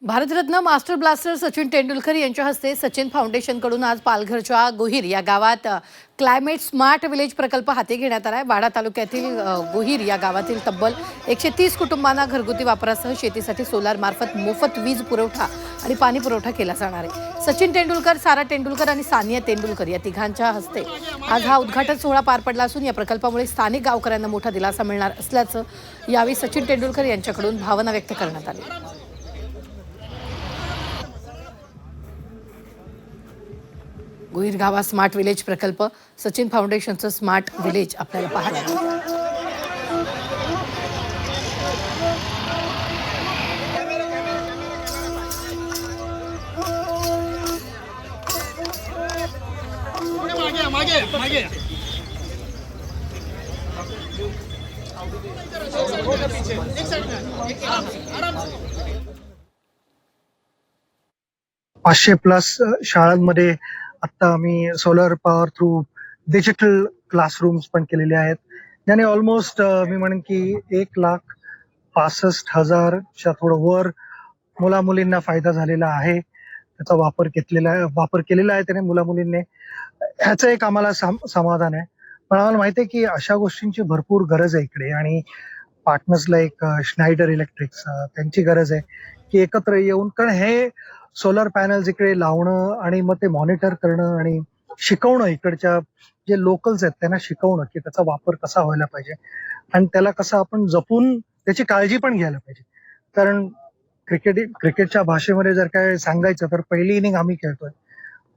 Bharat Ratna master blaster Sachin Tendulkar यांच्या हस्ते सचिन फाउंडेशनकडून आज पालघरच्या गोहीर या गावात क्लायमेट स्मार्ट विलेज प्रकल्प हाती घेण्यात आला आहे। वाडा तालुक्यातील गोहीर या गावातील तब्बल 130 कुटुंबांना घरगुती वापरासह शेतीसाठी सोलार मार्फत मोफत वीज पुरवठा आणि पाणी पुरवठा केला जाणार आहे। सचिन तेंडुलकर, सारा तेंडुलकर आणि सानिया तेंडुलकर या तिघांच्या हस्ते आज हा उद्घाटन सोहळा पार पडला असून या प्रकल्पामुळे स्थानिक गावकऱ्यांना मोठा दिलासा मिळणार असल्याचं यावेळी सचिन तेंडुलकर यांच्याकडून भावना व्यक्त करण्यात आली। गोहीर गावात स्मार्ट विलेज प्रकल्प, सचिन फाउंडेशनचं स्मार्ट विलेज आपल्याला पाहायला मिळतं। पाचशे प्लस शाळांमध्ये आता आम्ही solar power through digital classrooms पण केलेले आहेत, ज्याने ऑलमोस्ट मी म्हणेन की 1,65,000च्या थोडं वर मुला मुलींना फायदा झालेला आहे। त्याचा वापर केलेला आहे त्याने मुला मुलींनी। ह्याचं एक आम्हाला समाधान आहे। पण आम्हाला माहिती आहे की अशा गोष्टींची भरपूर गरज आहे इकडे, आणि पार्टनर्सला एक स्नायडर इलेक्ट्रिक्स त्यांची गरज आहे की एकत्र येऊन, कारण हे सोलर पॅनल्स इकडे लावणं आणि मग ते मॉनिटर करणं आणि शिकवणं, इकडच्या जे लोकल्स आहेत त्यांना शिकवणं की त्याचा वापर कसा व्हायला पाहिजे आणि त्याला कसं आपण जपून त्याची काळजी पण घ्यायला पाहिजे। कारण क्रिकेटच्या भाषेमध्ये जर काय सांगायचं तर पहिली इनिंग आम्ही खेळतोय,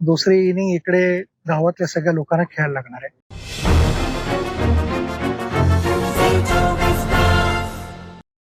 दुसरी इनिंग इकडे गावातल्या सगळ्या लोकांना खेळायला लागणार आहे।